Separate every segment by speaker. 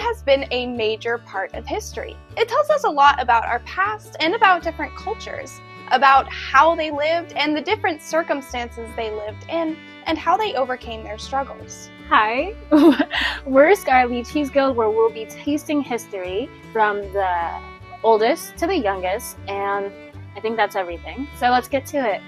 Speaker 1: has been a major part of history. It tells us a lot about our past and about different cultures, about how they lived and the different circumstances they lived in, and how they overcame their struggles.
Speaker 2: Hi, we're Skyly Cheese Guild, where we'll be tasting history from the oldest to the youngest, and I think that's everything. So let's get to it.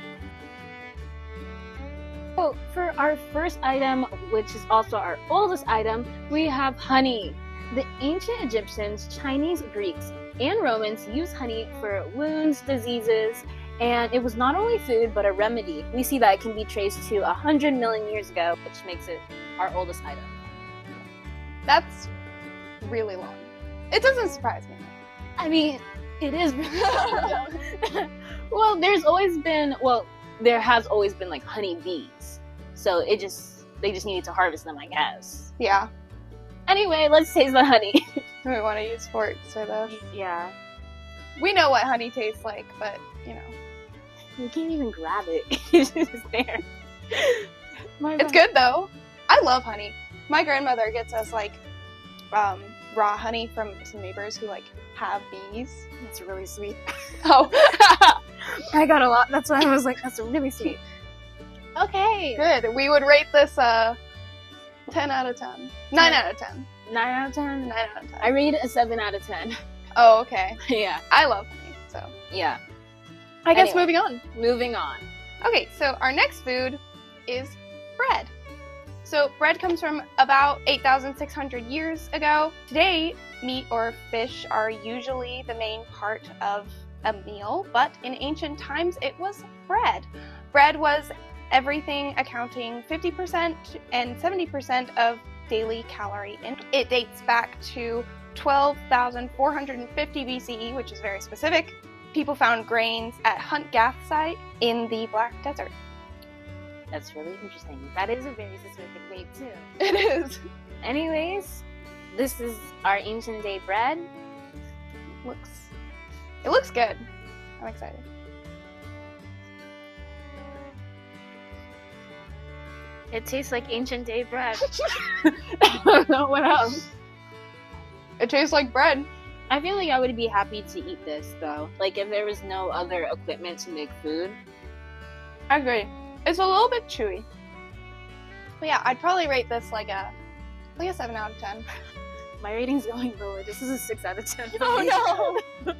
Speaker 2: So for our first item, which is also our oldest item, we have honey. The ancient Egyptians, Chinese, Greeks, and Romans used honey for wounds, diseases, and it was not only food, but a remedy. We see that it can be traced to 100 million years ago, which makes it our oldest item.
Speaker 1: That's really long. It doesn't surprise me.
Speaker 2: I mean, it is really long. Well, there has always been like honey bees. So they just needed to harvest them, I guess.
Speaker 1: Yeah.
Speaker 2: Anyway, let's taste the honey.
Speaker 1: We want to use forks for this.
Speaker 2: Yeah.
Speaker 1: We know what honey tastes like, but, you know.
Speaker 2: We can't even grab it. It's just there.
Speaker 1: It's good, though. I love honey. My grandmother gets us, like, raw honey from some neighbors who, like, have bees.
Speaker 2: That's really sweet.
Speaker 1: Oh.
Speaker 2: I got a lot. That's why I was like, that's really sweet. Okay.
Speaker 1: Good. We would rate this 10 out of 10. 9 out of 10.
Speaker 2: 9 out of 10?
Speaker 1: 9 out of 10.
Speaker 2: I rate it a 7 out of 10.
Speaker 1: Oh, okay.
Speaker 2: Yeah.
Speaker 1: I love honey, so.
Speaker 2: Yeah.
Speaker 1: I guess
Speaker 2: Anyway,
Speaker 1: moving on. Okay, so our next food is bread. So bread comes from about 8,600 years ago. Today, meat or fish are usually the main part of a meal, but in ancient times it was bread. Bread was everything, accounting 50% and 70% of daily calorie intake. It dates back to 12,450 BCE, which is very specific. People found grains at Hunt Gath site in the Black Desert.
Speaker 2: That's really interesting. That is a very specific date too.
Speaker 1: It is.
Speaker 2: Anyways, this is our ancient day bread.
Speaker 1: It looks good. I'm excited.
Speaker 2: It tastes like ancient day bread. I don't know what else.
Speaker 1: It tastes like bread.
Speaker 2: I feel like I would be happy to eat this though. Like if there was no other equipment to make food.
Speaker 1: I agree. It's a little bit chewy. But yeah, I'd probably rate this like a 7 out of 10.
Speaker 2: My rating's going lower. This is a 6 out of 10.
Speaker 1: Oh no!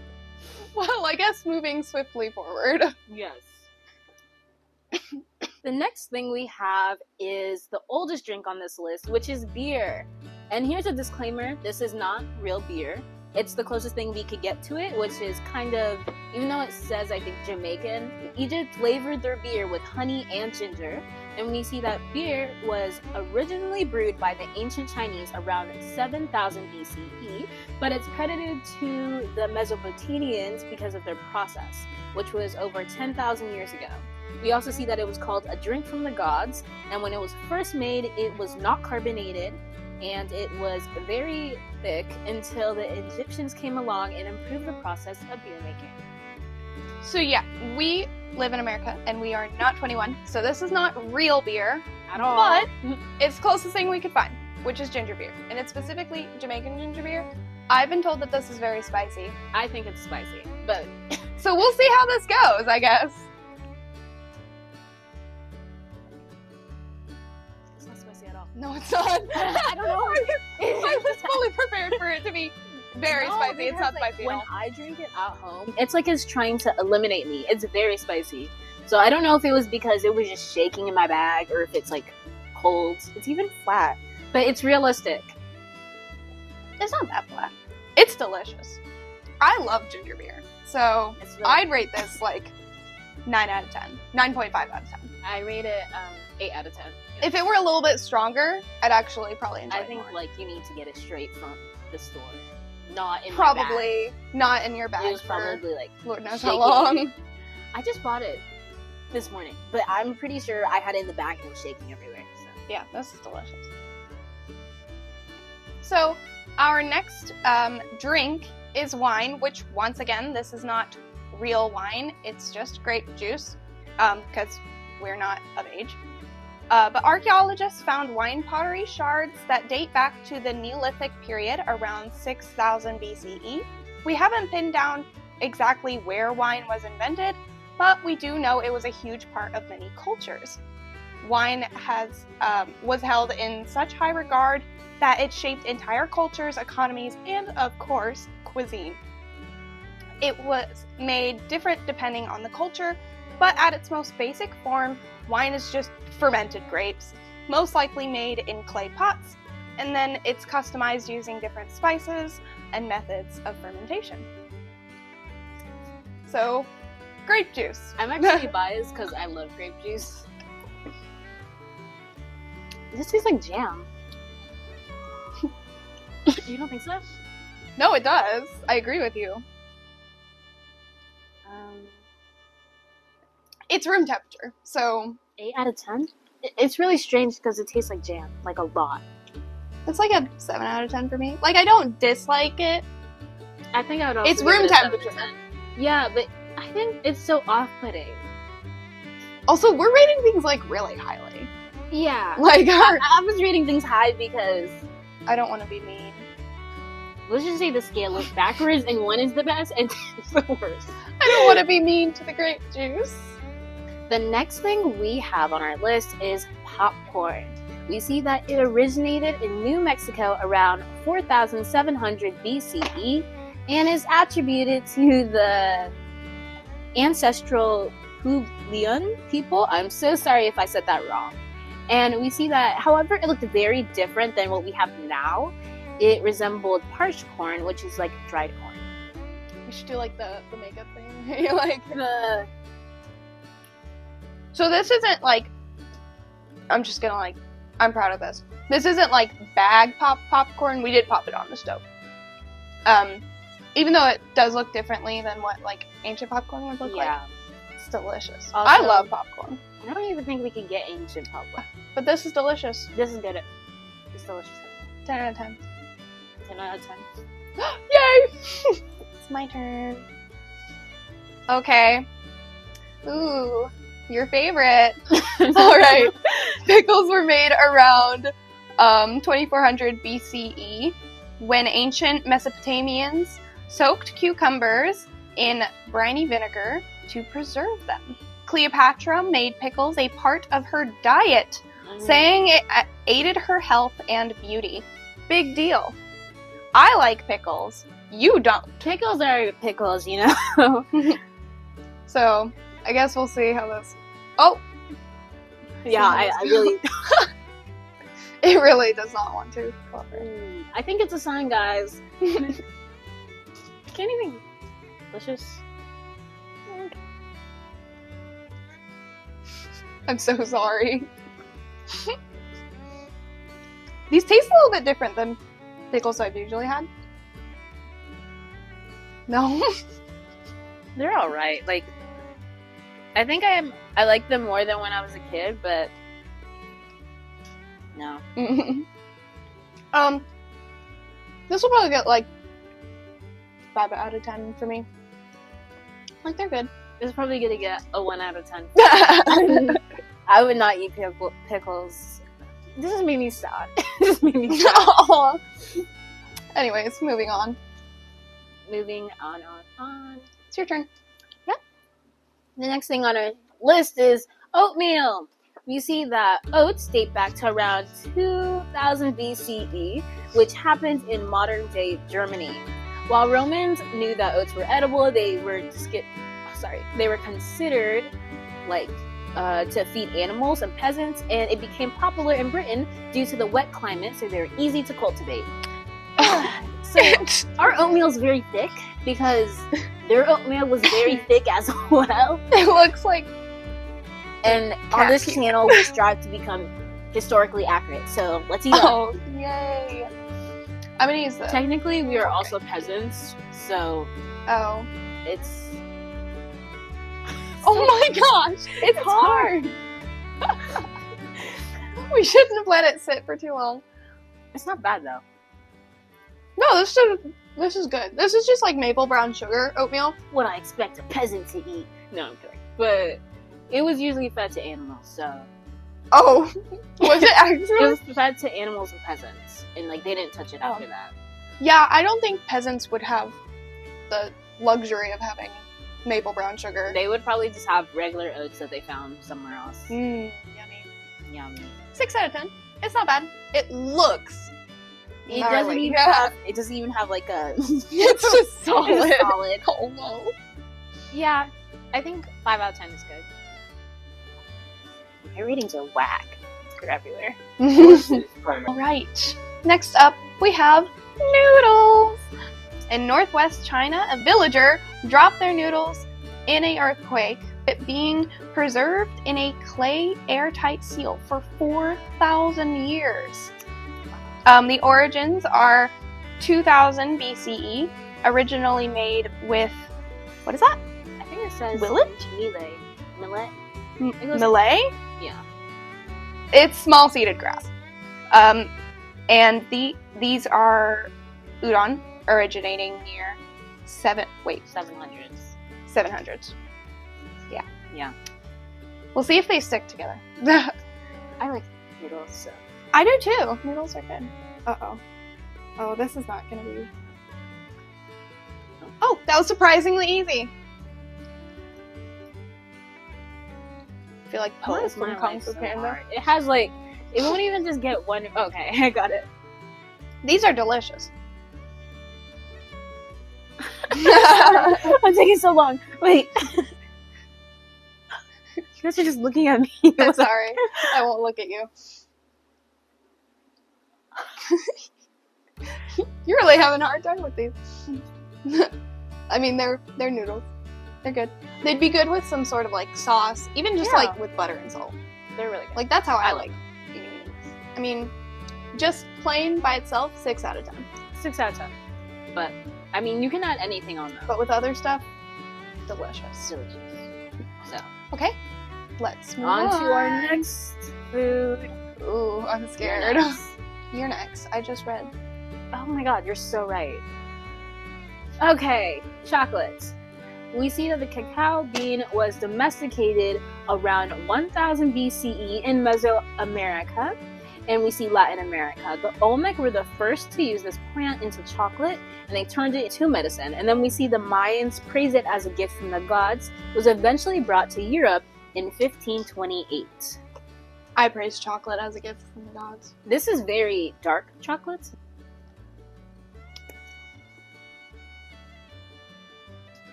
Speaker 1: Well, I guess moving swiftly forward.
Speaker 2: Yes. The next thing we have is the oldest drink on this list, which is beer. And here's a disclaimer, this is not real beer. It's the closest thing we could get to it, which is kind of, even though it says, I think, Jamaican, Egypt flavored their beer with honey and ginger. And we see that beer was originally brewed by the ancient Chinese around 7,000 BCE, but it's credited to the Mesopotamians because of their process, which was over 10,000 years ago. We also see that it was called a drink from the gods, and when it was first made, it was not carbonated, and it was very thick until the Egyptians came along and improved the process of beer making.
Speaker 1: So yeah, we live in America, and we are not 21, so this is not real beer
Speaker 2: At all.
Speaker 1: But it's the closest thing we could find, which is ginger beer, and it's specifically Jamaican ginger beer. I've been told that this is very spicy.
Speaker 2: I think it's spicy, but
Speaker 1: so we'll see how this goes, I guess.
Speaker 2: it's not spicy at all.
Speaker 1: No, it's not.
Speaker 2: I don't know.
Speaker 1: I was fully prepared for it to be very spicy. It's not spicy
Speaker 2: when
Speaker 1: at all.
Speaker 2: I drink it at home, it's like it's trying to eliminate me. It's very spicy. So I don't know if it was because it was just shaking in my bag or if it's like cold. It's even flat, but it's realistic.
Speaker 1: It's not that flat. It's delicious. I love ginger beer. So
Speaker 2: Really
Speaker 1: I'd rate this like 9 out of 10. 9.5 out of 10.
Speaker 2: I rate it 8 out of 10.
Speaker 1: If it were a little bit stronger, I'd actually probably enjoy
Speaker 2: I
Speaker 1: it
Speaker 2: think
Speaker 1: more.
Speaker 2: like you need to get it straight from the store, not in
Speaker 1: Probably not in your
Speaker 2: my bag.
Speaker 1: bag.
Speaker 2: It was probably like
Speaker 1: Lord knows
Speaker 2: shaking.
Speaker 1: how long.
Speaker 2: I just bought it this morning, but I'm pretty sure I had it in the bag and it was shaking everywhere. So.
Speaker 1: Yeah, this is delicious. So our next drink is wine, which once again, this is not real wine. It's just grape juice because we're not of age. But archaeologists found wine pottery shards that date back to the Neolithic period around 6000 BCE. We haven't pinned down exactly where wine was invented, but we do know it was a huge part of many cultures. Wine was held in such high regard that it shaped entire cultures, economies, and of course, cuisine. It was made different depending on the culture, but at its most basic form, wine is just fermented grapes, most likely made in clay pots, and then it's customized using different spices and methods of fermentation. So, grape juice.
Speaker 2: I'm actually biased because I love grape juice. This tastes like jam. You don't think so?
Speaker 1: No, it does. I agree with you. It's room temperature, so
Speaker 2: 8 out of 10? It's really strange because it tastes like jam, like a lot.
Speaker 1: it's like a 7 out of 10 for me. Like, I don't dislike it.
Speaker 2: I think I would also
Speaker 1: It's
Speaker 2: give it
Speaker 1: room
Speaker 2: a 7
Speaker 1: temperature.
Speaker 2: to 10. Yeah, but I think it's so off-putting.
Speaker 1: Also, we're rating things like really highly.
Speaker 2: Yeah.
Speaker 1: Like,
Speaker 2: I was rating things high because
Speaker 1: I don't want to be mean.
Speaker 2: let's just say the scale is backwards and 1 is the best and 10 is the worst.
Speaker 1: I don't want to be mean to the grape juice.
Speaker 2: The next thing we have on our list is popcorn. We see that it originated in New Mexico around 4700 BCE and is attributed to the ancestral Puebloan people. I'm so sorry if I said that wrong. And we see that, however, it looked very different than what we have now. It resembled parched corn, which is like dried corn.
Speaker 1: We should do like the makeup thing. Like
Speaker 2: The
Speaker 1: So this isn't like, I'm just gonna like, I'm proud of this. This isn't like bag popcorn. We did pop it on the stove. Even though it does look differently than what like ancient popcorn would look like, it's delicious.
Speaker 2: Also-
Speaker 1: I love popcorn,
Speaker 2: I don't even think we can get ancient popcorn.
Speaker 1: but this is delicious.
Speaker 2: This is good. It's delicious.
Speaker 1: 10 out of 10.
Speaker 2: 10 out of 10.
Speaker 1: Yay! It's my turn. Okay. Ooh, your favorite. All right. Pickles were made around 2400 BCE when ancient Mesopotamians soaked cucumbers in briny vinegar to preserve them. Cleopatra made pickles a part of her diet, saying it aided her health and beauty. Big deal. I like pickles. You don't.
Speaker 2: Pickles are pickles, you know?
Speaker 1: So, I guess we'll see how this... Oh!
Speaker 2: Yeah, I really...
Speaker 1: It really does not want to cooperate.
Speaker 2: I think it's a sign, guys. Can't even... Delicious.
Speaker 1: I'm so sorry. These taste a little bit different than pickles I've usually had. No?
Speaker 2: They're alright. Like, I think I like them more than when I was a kid, but... No.
Speaker 1: This will probably get like 5 out of 10 for me. Like, they're good.
Speaker 2: It's probably gonna get a 1 out of 10. I would not eat pickles. This just made me sad. This made me sad.
Speaker 1: Aw. Anyways, moving on.
Speaker 2: Moving on.
Speaker 1: It's your turn.
Speaker 2: The next thing on our list is oatmeal. We see that oats date back to around 2000 BCE, which happened in modern-day Germany. While Romans knew that oats were edible, they were considered like to feed animals and peasants, and it became popular in Britain due to the wet climate, so they're easy to cultivate. So our oatmeal is very thick because their oatmeal was very thick as well.
Speaker 1: It looks like...
Speaker 2: And on this channel, we strive to become historically accurate. So let's eat it.
Speaker 1: Oh, yay. I'm gonna use this.
Speaker 2: Technically, we are also peasants, so
Speaker 1: Oh.
Speaker 2: it's...
Speaker 1: Oh my gosh! It's hard! We shouldn't have let it sit for too long.
Speaker 2: It's not bad, though.
Speaker 1: No, this is good. This is just like maple brown sugar oatmeal.
Speaker 2: What I expect a peasant to eat. No, I'm kidding. But it was usually fed to animals, so...
Speaker 1: Oh, was it
Speaker 2: It
Speaker 1: actually?
Speaker 2: was fed to animals and peasants, and like they didn't touch it after that.
Speaker 1: Yeah, I don't think peasants would have the luxury of having maple brown sugar.
Speaker 2: They would probably just have regular oats that they found somewhere else.
Speaker 1: Yummy.
Speaker 2: Yummy.
Speaker 1: 6 out of 10. It's not bad. It looks.
Speaker 2: It
Speaker 1: gnarly.
Speaker 2: doesn't even have like a.
Speaker 1: It's just solid.
Speaker 2: It's solid.
Speaker 1: Oh no.
Speaker 2: Yeah, I think 5 out of 10 is good. My ratings are whack. They're everywhere.
Speaker 1: All right. Next up, we have noodles. In northwest China, a villager dropped their noodles in an earthquake, it being preserved in a clay airtight seal for 4,000 years. The origins are 2000 BCE, originally made with, what is that?
Speaker 2: I think it says
Speaker 1: Millet?
Speaker 2: Millet?
Speaker 1: Malay?
Speaker 2: Yeah.
Speaker 1: It's small seeded grass. And these are udon, originating near
Speaker 2: 700s.
Speaker 1: 700s. Yeah.
Speaker 2: Yeah.
Speaker 1: We'll see if they stick together.
Speaker 2: I like noodles, so.
Speaker 1: I do too. Noodles are good. Uh-oh. Oh, this is not gonna be... Oh, that was surprisingly easy. I feel like
Speaker 2: Why
Speaker 1: Po
Speaker 2: is
Speaker 1: from
Speaker 2: my
Speaker 1: Kung
Speaker 2: life
Speaker 1: Fu
Speaker 2: so
Speaker 1: Panda.
Speaker 2: hard? It has like, it won't even just get one. Okay, I got it.
Speaker 1: These are delicious.
Speaker 2: I'm taking so long. Wait. You guys are just looking at me.
Speaker 1: I'm sorry. I won't look at you. You're really having a hard time with these. I mean, they're noodles. They're good. They'd be good with some sort of like sauce, even just
Speaker 2: Yeah.
Speaker 1: like with butter and salt.
Speaker 2: They're really good.
Speaker 1: Like that's how I
Speaker 2: I
Speaker 1: like eating noodles. I mean, just plain by itself, 6 out of 10.
Speaker 2: 6 out of 10. But, I mean, you can add anything on them.
Speaker 1: But with other stuff, delicious.
Speaker 2: Delicious. So,
Speaker 1: Okay, let's move
Speaker 2: on to our next food.
Speaker 1: Ooh, I'm scared. You're next. I just read.
Speaker 2: Oh my god, you're so right. Okay, chocolates. We see that the cacao bean was domesticated around 1000 BCE in Mesoamerica, and we see Latin America. The Olmec were the first to use this plant into chocolate, and they turned it into medicine. And then we see the Mayans praise it as a gift from the gods. It was eventually brought to Europe in 1528.
Speaker 1: I praise chocolate as a gift from the gods.
Speaker 2: This is very dark chocolate.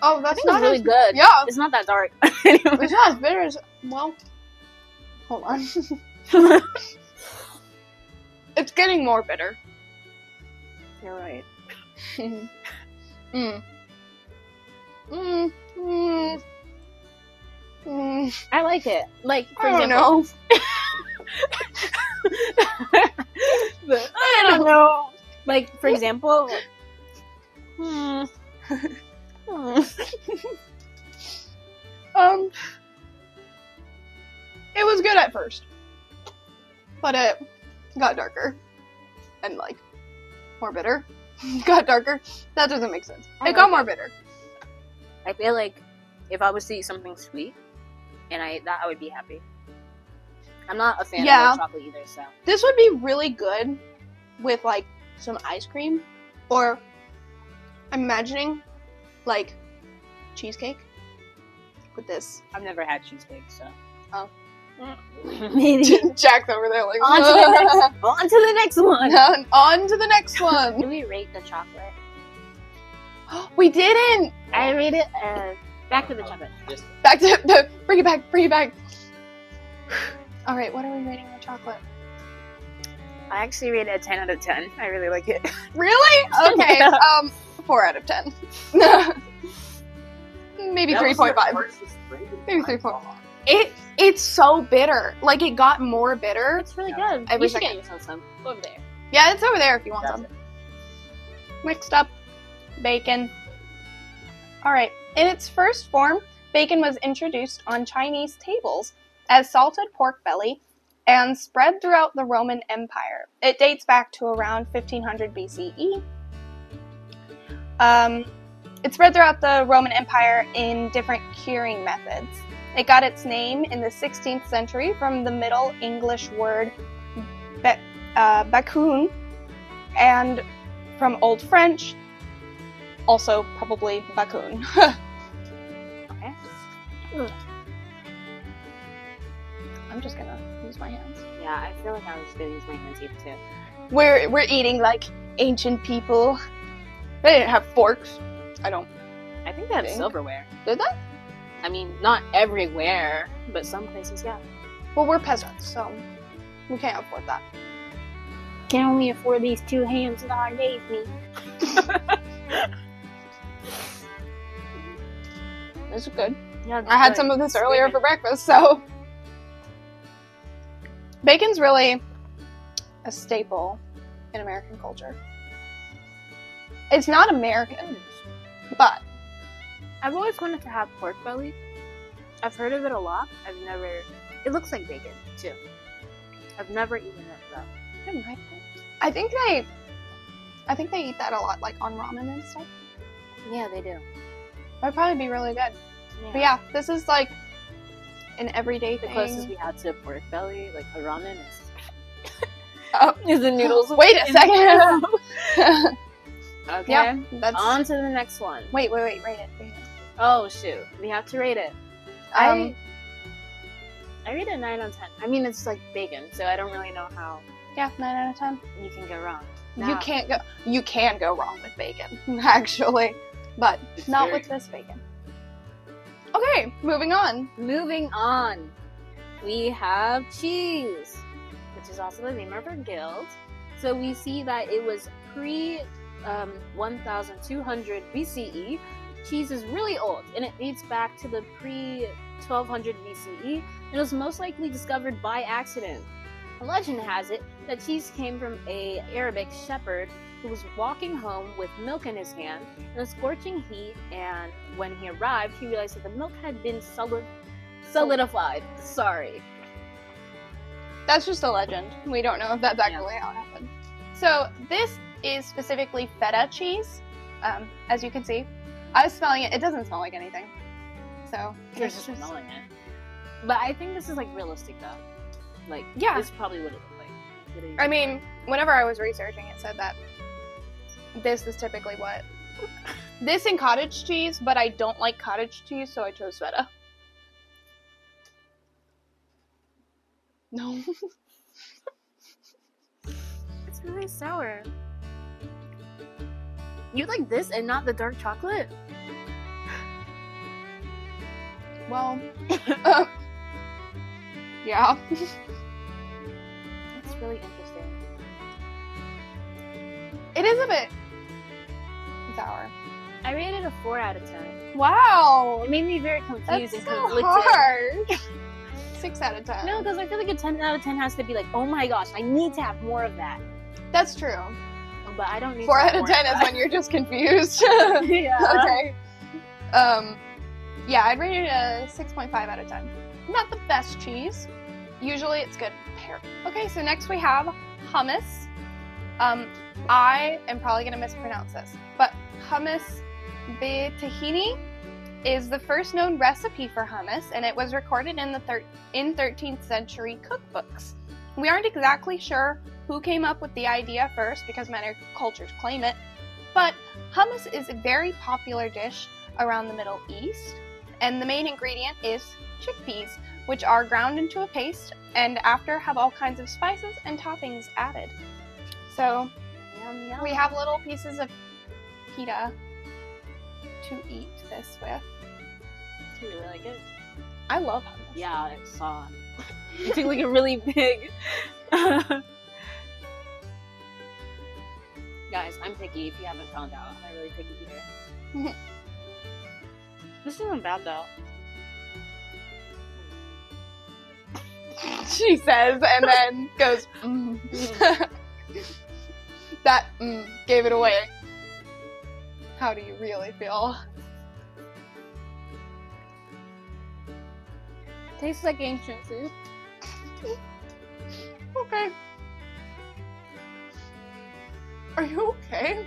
Speaker 1: Oh,
Speaker 2: I
Speaker 1: that's
Speaker 2: think it's
Speaker 1: not
Speaker 2: really
Speaker 1: as,
Speaker 2: good.
Speaker 1: Yeah,
Speaker 2: It's not that dark. Anyway.
Speaker 1: it's not as bitter as. Well, hold on. It's getting more bitter.
Speaker 2: You're right.
Speaker 1: Mm. Mm. Mm. Mm.
Speaker 2: I like it. Like, for
Speaker 1: I don't
Speaker 2: example,
Speaker 1: know.
Speaker 2: I don't know. Like, for example,
Speaker 1: It was good at first, but it got darker and like more bitter. Got darker. That doesn't make sense.
Speaker 2: I
Speaker 1: It got
Speaker 2: like
Speaker 1: more
Speaker 2: it.
Speaker 1: bitter.
Speaker 2: I feel like if I was to eat something sweet and I ate that, I would be happy. I'm not a fan
Speaker 1: Yeah.
Speaker 2: of milk chocolate either, so.
Speaker 1: This would be really good with like some ice cream, or I'm imagining like cheesecake with this.
Speaker 2: I've never had cheesecake, so.
Speaker 1: Oh.
Speaker 2: Maybe.
Speaker 1: Jack's over there like.
Speaker 2: On to the next one.
Speaker 1: On to the next one.
Speaker 2: Did we rate the chocolate?
Speaker 1: We didn't.
Speaker 2: I rate it back to the chocolate.
Speaker 1: Back to bring it back. Bring it back. All right, what are we rating the chocolate?
Speaker 2: I actually rate it a 10 out of 10. I really like it.
Speaker 1: Really? Okay.
Speaker 2: Yeah.
Speaker 1: 4 out of 10. Maybe 3.5. Maybe 3.5. It's so bitter. Like it got more bitter.
Speaker 2: It's really good.
Speaker 1: Every
Speaker 2: You should get
Speaker 1: second.
Speaker 2: yourself some. Go over there.
Speaker 1: Yeah, it's over there if you want some. Mixed up bacon. All right. In its first form, bacon was introduced on Chinese tables as salted pork belly and spread throughout the Roman Empire. It dates back to around 1500 BCE. It spread throughout the Roman Empire in different curing methods. It got its name in the 16th century from the Middle English word bacun, and from Old French, also probably bacun.
Speaker 2: Okay.
Speaker 1: I'm just gonna use my hands.
Speaker 2: Yeah, I feel like I was gonna use my hands here too.
Speaker 1: We're eating like ancient people. They didn't have forks. I
Speaker 2: think they had
Speaker 1: think.
Speaker 2: silverware.
Speaker 1: Did they?
Speaker 2: I mean, not everywhere, but some places, yeah.
Speaker 1: Well, we're peasants, so we can't afford that.
Speaker 2: Can only afford these 2 hands that I gave me.
Speaker 1: This is good.
Speaker 2: Yeah,
Speaker 1: I had some of this earlier for breakfast, so. Bacon's really a staple in American culture. It's not American, but
Speaker 2: I've always wanted to have pork belly. I've heard of it a lot. I've never. It looks like bacon too. I've never eaten it though.
Speaker 1: I think they eat that a lot, like on ramen and stuff.
Speaker 2: Yeah, they do.
Speaker 1: That'd probably be really good.
Speaker 2: Yeah.
Speaker 1: But yeah, this is like an everyday
Speaker 2: The
Speaker 1: thing.
Speaker 2: closest we had to pork belly, like a ramen,
Speaker 1: Oh.
Speaker 2: is the noodles.
Speaker 1: Wait a second.
Speaker 2: Okay.
Speaker 1: Yeah, that's.
Speaker 2: On to the next one.
Speaker 1: Wait, rate it.
Speaker 2: Oh shoot, we have to rate it. I rate it 9 out of 10. I mean, it's like bacon, so I don't really know how
Speaker 1: Yeah, 9 out of 10.
Speaker 2: you can go wrong.
Speaker 1: You can go wrong with bacon, actually, but
Speaker 2: It's
Speaker 1: not
Speaker 2: very-
Speaker 1: with this bacon. Okay, moving on.
Speaker 2: Moving on, we have cheese, which is also the name of our guild. So we see that it was pre 1200 BCE. Cheese is really old, and it dates back to the pre 1200 BCE. It was most likely discovered by accident. A legend has it that cheese came from an Arabic shepherd who was walking home with milk in his hand in a scorching heat, and when he arrived, he realized that the milk had been solidified. Sorry.
Speaker 1: That's just a legend. We don't know if that's actually how it happened. So this is specifically feta cheese. As you can see, I was smelling it. It doesn't smell like anything. So
Speaker 2: You're
Speaker 1: it's
Speaker 2: just smelling it. But I think this is like realistic though. Like,
Speaker 1: Yeah.
Speaker 2: this is probably what it looked like.
Speaker 1: I mean, whenever I was researching, it said that this is typically what. This and cottage cheese, but I don't like cottage cheese, so I chose feta. No.
Speaker 2: It's really sour. You like this and not the dark chocolate?
Speaker 1: Well, yeah.
Speaker 2: That's really interesting.
Speaker 1: It is a bit sour.
Speaker 2: I rated a 4 out of 10.
Speaker 1: Wow.
Speaker 2: It made me very confused
Speaker 1: That's
Speaker 2: and
Speaker 1: so
Speaker 2: conflicted.
Speaker 1: hard. 6 out of 10.
Speaker 2: No, because I feel like a 10 out of 10 has to be like, oh my gosh, I need to have more of that.
Speaker 1: That's true.
Speaker 2: But I don't need
Speaker 1: 4
Speaker 2: to have
Speaker 1: out of
Speaker 2: more
Speaker 1: 10 is
Speaker 2: that.
Speaker 1: when you're just confused.
Speaker 2: Yeah.
Speaker 1: Okay. Yeah, I'd rate it a 6.5 out of 10. Not the best cheese. Usually it's good paired. Okay, so next we have hummus. I am probably going to mispronounce this, but hummus tahini is the first known recipe for hummus, and it was recorded in the 13th century cookbooks. We aren't exactly sure who came up with the idea first, because many cultures claim it, but hummus is a very popular dish around the Middle East, and the main ingredient is chickpeas, which are ground into a paste and after have all kinds of spices and toppings added. So
Speaker 2: Yum, yum.
Speaker 1: we have little pieces of pita to eat this with.
Speaker 2: Do you really like it?
Speaker 1: I love hummus.
Speaker 2: Yeah, I saw. You took like a really big. Guys, I'm picky if you haven't found out. I'm a really picky eater. This isn't bad though.
Speaker 1: She says, and then goes, That gave it away. How do you really feel?
Speaker 2: Tastes like ancient food.
Speaker 1: Okay. Are you okay?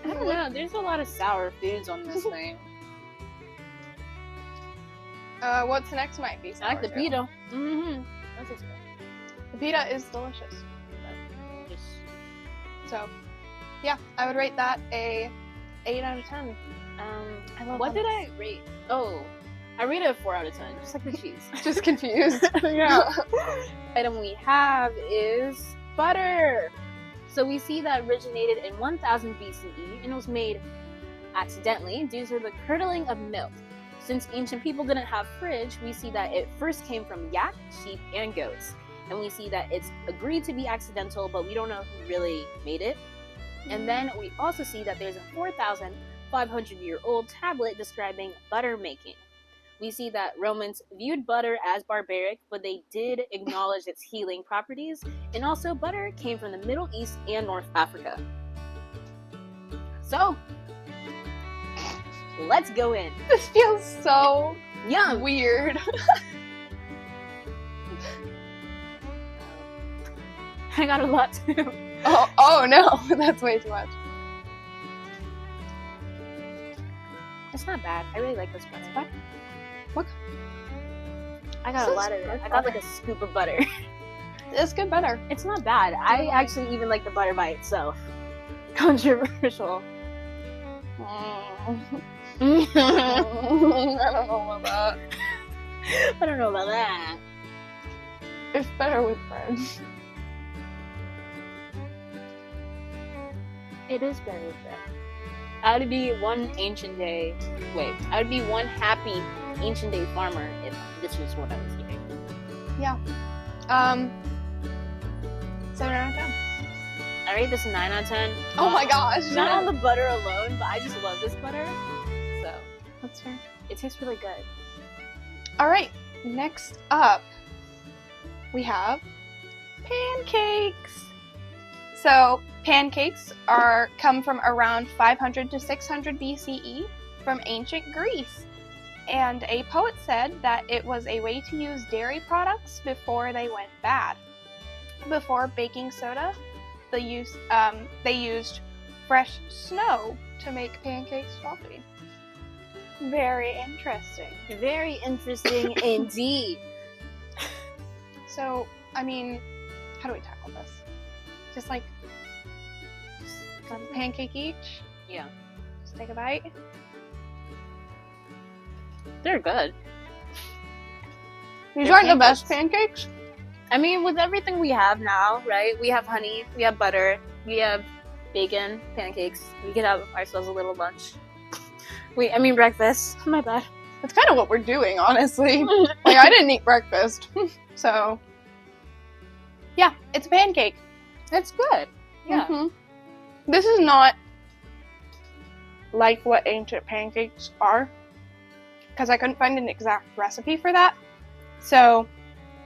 Speaker 2: I don't know. There's a lot of sour foods on this thing.
Speaker 1: What's next might be
Speaker 2: I
Speaker 1: sour
Speaker 2: like the
Speaker 1: too.
Speaker 2: pita. Mm-hmm. That's just good.
Speaker 1: The pita is delicious.
Speaker 2: Just
Speaker 1: So, yeah, I would rate that a 8 out of 10. I love
Speaker 2: what did
Speaker 1: hummus.
Speaker 2: I rate? Oh, I rated a 4 out of 10, just like the cheese.
Speaker 1: Just confused. Yeah.
Speaker 2: Item we have is butter. So we see that originated in 1000 BCE and was made accidentally due to the curdling of milk. Since ancient people didn't have fridge, we see that it first came from yak, sheep, and goats. And we see that it's agreed to be accidental, but we don't know who really made it. And then we also see that there's a 4,500-year-old tablet describing butter making. We see that Romans viewed butter as barbaric, but they did acknowledge its healing properties. And also, butter came from the Middle East and North Africa. So, let's go in.
Speaker 1: This feels so
Speaker 2: Yum!
Speaker 1: weird.
Speaker 2: I got a lot too.
Speaker 1: Oh no, that's way too much.
Speaker 2: It's not bad. I really like this butter.
Speaker 1: What?
Speaker 2: I got
Speaker 1: This
Speaker 2: a lot
Speaker 1: is
Speaker 2: of it.
Speaker 1: good
Speaker 2: I got like
Speaker 1: butter.
Speaker 2: a scoop of butter.
Speaker 1: It's good butter.
Speaker 2: It's not bad. I actually even like the butter by itself. Controversial.
Speaker 1: I
Speaker 2: I
Speaker 1: don't know about that.
Speaker 2: don't know about that.
Speaker 1: It's better with bread.
Speaker 2: It is better with that. I would be one ancient day. Wait, I would be one happy ancient day farmer if this was what I was eating.
Speaker 1: 7 out of 10.
Speaker 2: I rate this a 9 out of 10.
Speaker 1: Oh my gosh.
Speaker 2: Not on the butter alone, but I just love this butter. So
Speaker 1: That's fair.
Speaker 2: it tastes really good.
Speaker 1: Alright, next up we have pancakes. So pancakes come from around 500 to 600 BCE from ancient Greece. And a poet said that it was a way to use dairy products before they went bad. Before baking soda, they used fresh snow to make pancakes fluffy. Very interesting.
Speaker 2: Very interesting indeed.
Speaker 1: So, I mean, how do we tackle this? Just like a pancake each?
Speaker 2: Yeah,
Speaker 1: Just take a bite?
Speaker 2: they're good.
Speaker 1: These
Speaker 2: They're
Speaker 1: aren't the best
Speaker 2: pancakes.
Speaker 1: pancakes.
Speaker 2: I mean, with everything we have now, right? We have honey, we have butter, we have bacon, pancakes. We could have ourselves a little lunch. Breakfast. My bad.
Speaker 1: That's kind of what we're doing, honestly. Like, I didn't eat breakfast. So, yeah, it's a pancake.
Speaker 2: It's good. Yeah.
Speaker 1: Mhm. This is not like what ancient pancakes are, because I couldn't find an exact recipe for that. So,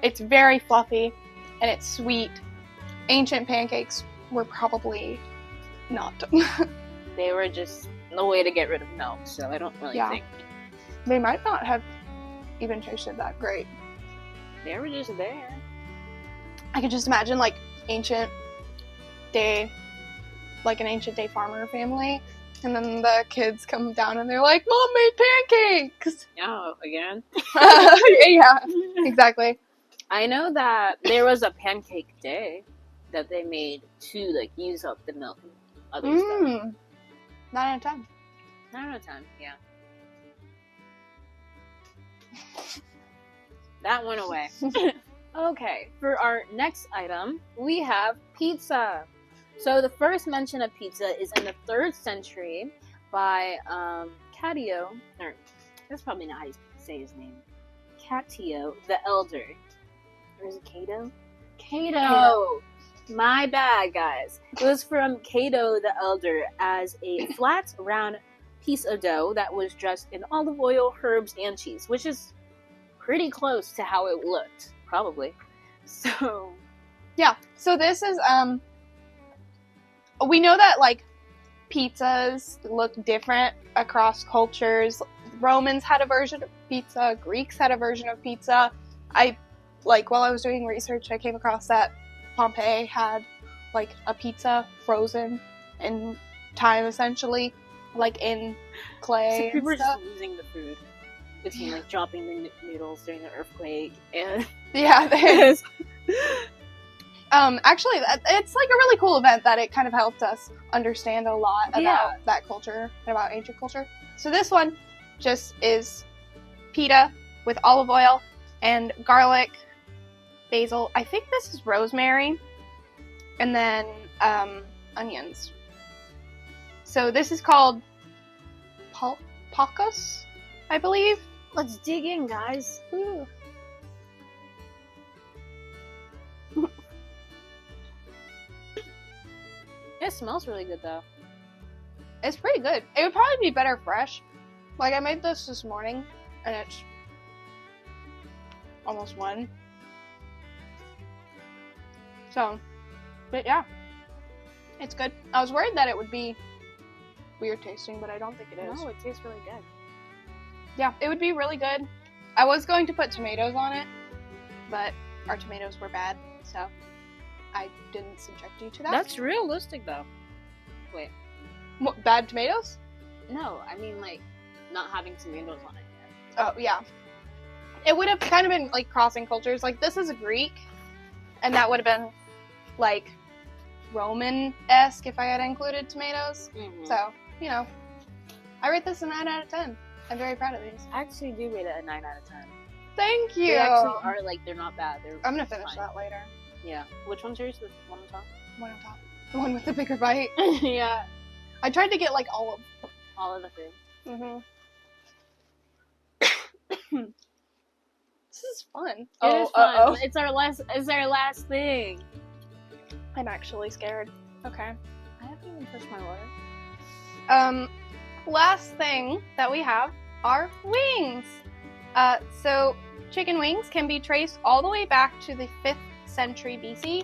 Speaker 1: it's very fluffy and it's sweet. Ancient pancakes were probably not.
Speaker 2: They were just no way to get rid of milk, so I don't really
Speaker 1: Yeah.
Speaker 2: think
Speaker 1: They might not have even tasted that great.
Speaker 2: they were just there.
Speaker 1: I could just imagine like an ancient day farmer family, and then the kids come down and they're like, "Mom made pancakes."
Speaker 2: Oh, again?
Speaker 1: Yeah, exactly.
Speaker 2: I know that there was a pancake day that they made to like use up the milk and other stuff.
Speaker 1: 9 out of 10.
Speaker 2: 9 out of 10, yeah. That went away. Okay, for our next item, we have pizza. So the first mention of pizza is in the 3rd century by Catio, or that's probably not how you say his name. Catio the Elder. Or is it Cato? Cato! My bad, guys. It was from Cato the Elder as a flat, round piece of dough that was dressed in olive oil, herbs, and cheese, which is pretty close to how it looked, probably. So,
Speaker 1: Yeah. So this is we know that like pizzas look different across cultures. Romans had a version of pizza, Greeks had a version of pizza. While I was doing research, I came across that Pompeii had like a pizza frozen in time, essentially, like in clay
Speaker 2: So
Speaker 1: and
Speaker 2: people are
Speaker 1: stuff.
Speaker 2: just losing the food between like dropping the noodles during the earthquake and
Speaker 1: Yeah, there's. Actually, it's like a really cool event that it kind of helped us understand a lot about that culture, about ancient culture. So this one just is pita with olive oil and garlic, basil. I think this is rosemary, and then onions. So this is called pakos, I believe.
Speaker 2: Let's dig in, guys.
Speaker 1: Ooh.
Speaker 2: It smells really good though.
Speaker 1: It's pretty good. It would probably be better fresh. Like, I made this morning, and it's almost 1. So, but yeah, it's good. I was worried that it would be weird tasting, but I don't think it is.
Speaker 2: No, it tastes really good.
Speaker 1: Yeah, it would be really good. I was going to put tomatoes on it, but our tomatoes were bad, so I didn't subject you to that.
Speaker 2: That's realistic though. Wait.
Speaker 1: What, bad tomatoes?
Speaker 2: No, I mean like not having tomatoes on it yet.
Speaker 1: Oh, yeah. It would have kind of been like crossing cultures. Like, this is a Greek, and that would have been like Roman-esque if I had included tomatoes.
Speaker 2: Mm-hmm.
Speaker 1: So, you know, I rate this a 9 out of 10. I'm very proud of these.
Speaker 2: I actually do rate it a 9 out of 10.
Speaker 1: Thank you.
Speaker 2: They actually are like, they're not bad. They're
Speaker 1: I'm gonna finish
Speaker 2: fine.
Speaker 1: that later.
Speaker 2: Yeah. Which one's yours? The one on top?
Speaker 1: One on top. The one with the bigger bite.
Speaker 2: Yeah.
Speaker 1: I tried to get like all of.
Speaker 2: All of the food.
Speaker 1: Mhm. This is fun.
Speaker 2: It is fun. It's our last thing.
Speaker 1: I'm actually scared. Okay.
Speaker 2: I haven't even touched my water.
Speaker 1: Last thing that we have are wings. So chicken wings can be traced all the way back to the 5th century BC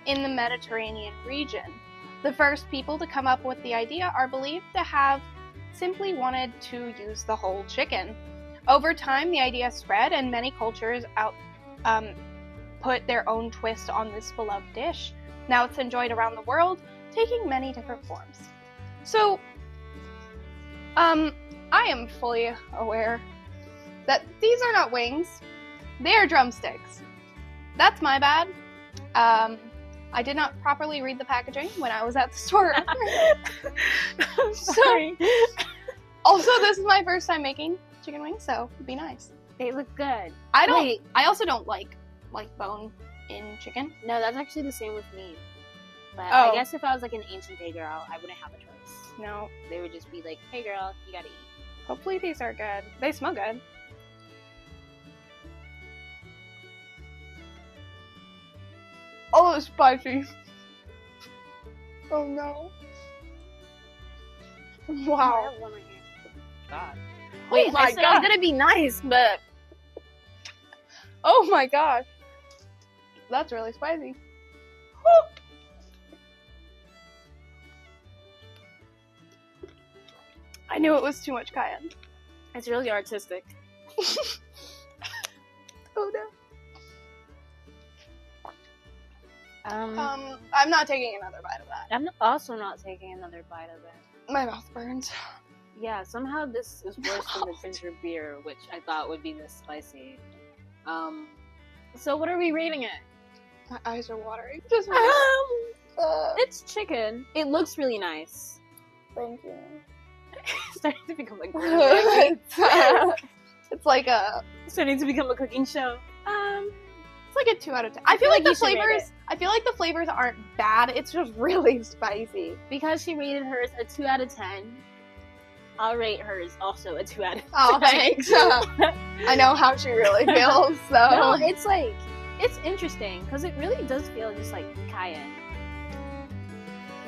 Speaker 1: in the Mediterranean region. The first people to come up with the idea are believed to have simply wanted to use the whole chicken. Over time, the idea spread, and many cultures put their own twist on this beloved dish. Now it's enjoyed around the world, taking many different forms. So, I am fully aware that these are not wings, they are drumsticks. That's my bad. I did not properly read the packaging when I was at the store.
Speaker 2: Sorry.
Speaker 1: Also, this is my first time making chicken wings, so it'd be nice.
Speaker 2: They look good.
Speaker 1: I also don't like bone in chicken.
Speaker 2: No, that's actually the same with me. But
Speaker 1: Oh.
Speaker 2: I guess if I was like an ancient day girl, I wouldn't have a choice.
Speaker 1: No.
Speaker 2: They would just be like, hey girl, you gotta eat.
Speaker 1: Hopefully these are good. They smell good. Oh, it's spicy. Oh no.
Speaker 2: I
Speaker 1: Wow.
Speaker 2: have one right here. God.
Speaker 1: Oh
Speaker 2: Wait,
Speaker 1: my
Speaker 2: I said I
Speaker 1: God.
Speaker 2: was gonna be nice, but
Speaker 1: Oh my gosh. That's really spicy. Woo. I knew it was too much cayenne.
Speaker 2: it's really artistic.
Speaker 1: Oh no.
Speaker 2: Um,
Speaker 1: I'm not taking another bite of that.
Speaker 2: I'm also not taking another bite of it.
Speaker 1: My mouth burns.
Speaker 2: Yeah, somehow this is worse than the ginger beer, which I thought would be this spicy. So what are we rating it?
Speaker 1: My eyes are watering. Just
Speaker 2: It's chicken. It looks really nice.
Speaker 1: thank you.
Speaker 2: It's starting to become like
Speaker 1: It's like a
Speaker 2: starting to become a cooking show.
Speaker 1: it's like a 2 out of 10. I feel like
Speaker 2: you
Speaker 1: the
Speaker 2: should rate
Speaker 1: flavors I feel like the flavors aren't bad. It's just really spicy.
Speaker 2: Because she rated hers a 2 out of 10, I'll rate hers also a 2 out of 10.
Speaker 1: Oh, thanks. I know how she really feels, so
Speaker 2: No, it's like, it's interesting because it really does feel just like cayenne.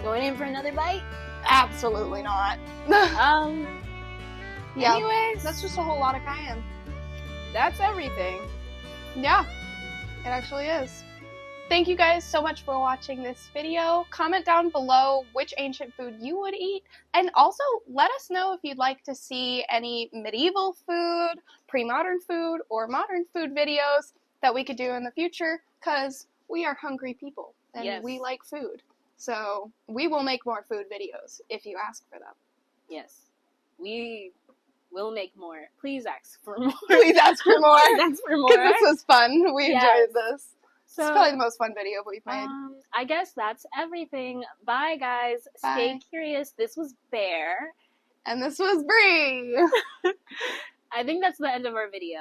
Speaker 2: Going in for another bite?
Speaker 1: absolutely not. Yeah.
Speaker 2: Anyways,
Speaker 1: That's just a whole lot of cayenne.
Speaker 2: that's everything.
Speaker 1: Yeah, it actually is. Thank you guys so much for watching this video. Comment down below which ancient food you would eat, and also let us know if you'd like to see any medieval food, pre-modern food, or modern food videos that we could do in the future, because we are hungry people and
Speaker 2: Yes.
Speaker 1: we like food. So we will make more food videos if you ask for them.
Speaker 2: Yes. We will make more. Please ask for more.
Speaker 1: Please ask for more.
Speaker 2: Please ask for more.
Speaker 1: Because this was fun. We
Speaker 2: Yes.
Speaker 1: enjoyed this.
Speaker 2: So,
Speaker 1: It's probably the most fun video we've made.
Speaker 2: I guess that's everything. Bye, guys.
Speaker 1: Bye.
Speaker 2: Stay curious. This was Bear.
Speaker 1: And this was Bree.
Speaker 2: I think that's the end of our video.